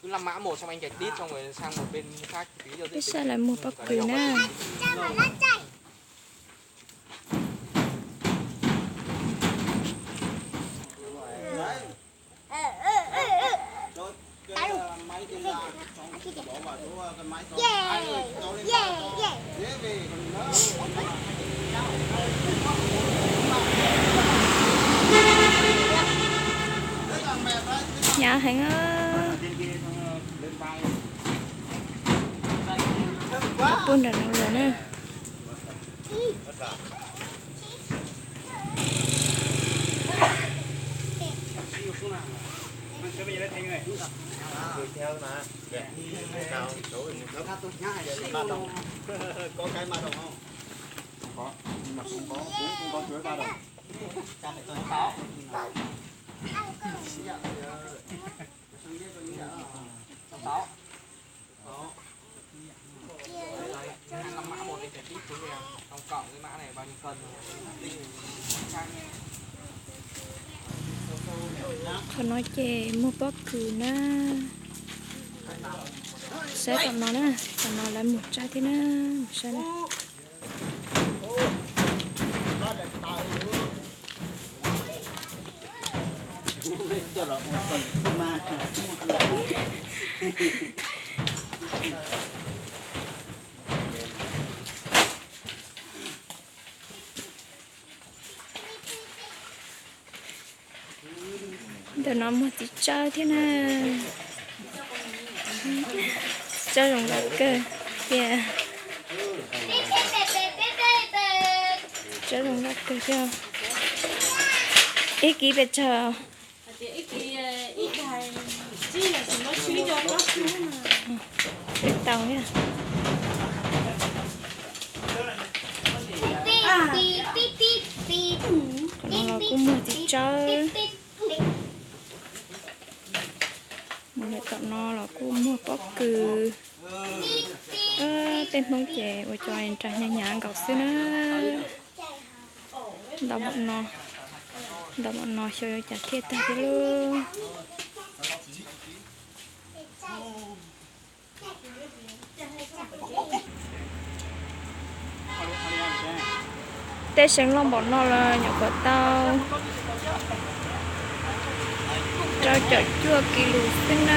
cứ 5 mã một xong anh gạch đít xong rồi sang một bên khác tí cho biết sao lại mua bắp cừu nè. Nhà hàng buôn đã nấu rồi nè. Có cái ma đồng không? Có, nhưng mà không có chuối ma đồng. Cha mẹ tôi có. Sáu. Đây, 5 mã một đi gạch đít xuống kìa. Xong cộng cái mã này bao nhiêu cân? Còn nói chè mua bắp cừu nè. Sẽ còn nó nè, còn nó lại một trái thế nè, một trái nè. Để nó một tí chơi thế nè. Chơi rồng lắc cơ. Yeah. Chơi rồng lắc cơ chưa? Ít ký bây giờ. Ít tàu nha. Nó cũng một tí chơi. Một lại cậu nó là cũng mua bắp cừu. Tên mong chè và cho anh trai nhà nhà gọc xíu nữa. Đau bọn nó cho chả thiệt ta chứ luôn. Tê sáng lòng bọn nó là nhỏ của tao. Cho chợ chua kỳ lù xin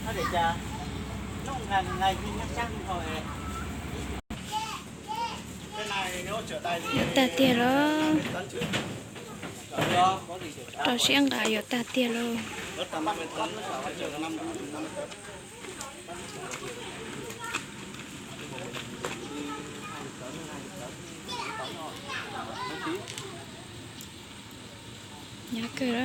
nó để cha nó ngày thì nó trăng rồi. Cái này nếu trở tay thì ta tiền đó. Cho xiang lại giờ ta tiền luôn. Nhà cửa đó.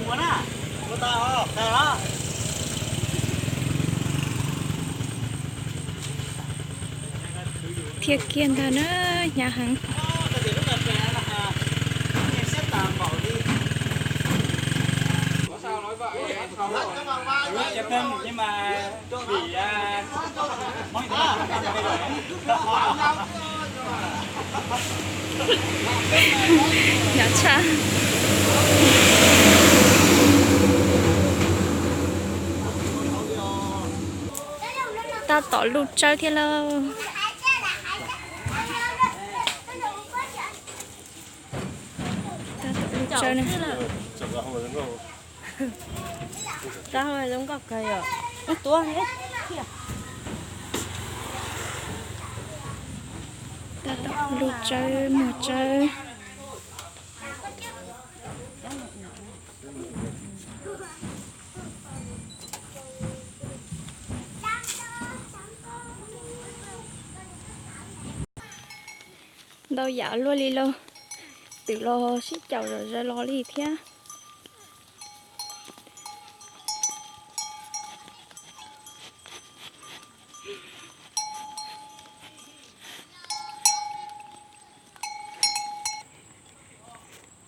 Muốn à? Muốn tao không? Tao đó. Phía kiên ta nữa nhà hàng. Sao nói vậy? Chụp hình nhưng mà bị mối Nhà cha. Ta tỏ lụt chơi thế lâu. Ta tỏ lụt chơi này. Ta hơi giống cọc cây à? Ít tua hết. Ta tỏ lụt chơi một chơi. đâu giả luôn đi lâu tự lo xích chậu rồi ra lo đi thế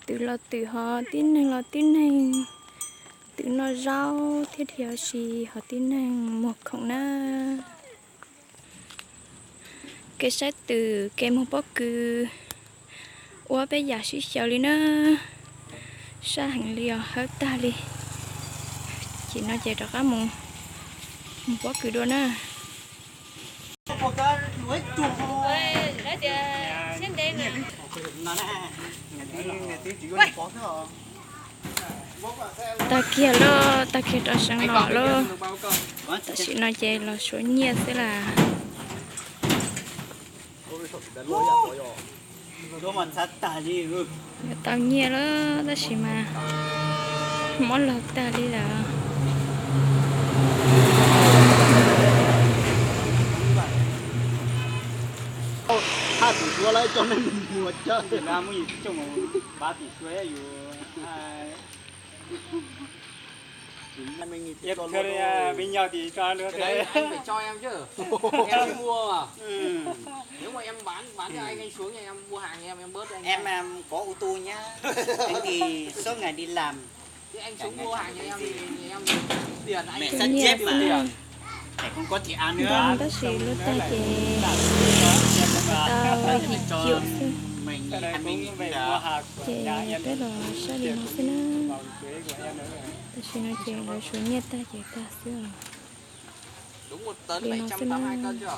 tự lo tự họ tin này lo tin này tự nó rau thiết theo gì họ tin này một khổng na cái sách từ kem một bó cứ ủa bây giờ xí xèo đi nữa sa hàng liều hết ta đi chỉ nó chạy được á một bó cứ đua nữa Một cái lưới chuột. Đó chị xem đây nè. Nó nè. Ngày tí chỉ có có thế hả? ta kia đó sang nọ lo được bao cơm. ta chỉ nói chạy là số nhiệt thế là Nó mình sát tà gì ừ. tao nhiệt đó ta chỉ mà món lợt ta đi là Hai tỷ xưa lấy cho nên một chơi Việt Nam mới trong một 3 tỷ xưa ấyอยู่mình tiếp thôi bên nhau thì cho nữa Cái đấy thế anh phải cho em chứ. Em đi mua mà. Nếu mà em bán cho anh xuống thì em mua hàng em bớt cho anh. Em có ô tô nhá. Anh thì suốt ngày đi làm. Thì anh xuống mua hàng cho em thì em tiền anh Mẹ số sắp nhiệt chết mà. thế Mẹ không có thì ăn nữa. đang ta chỉ lúc ta chạy tao thì chịu Mình Cái này ăn cũng mình về đã. mua hạt chạy cái đó sao đi nó thế nữa ta chỉ nói chạy là số nhiệt ta chạy ta xưa đúng 1 tấn Đi nó 782 xin cân chưa?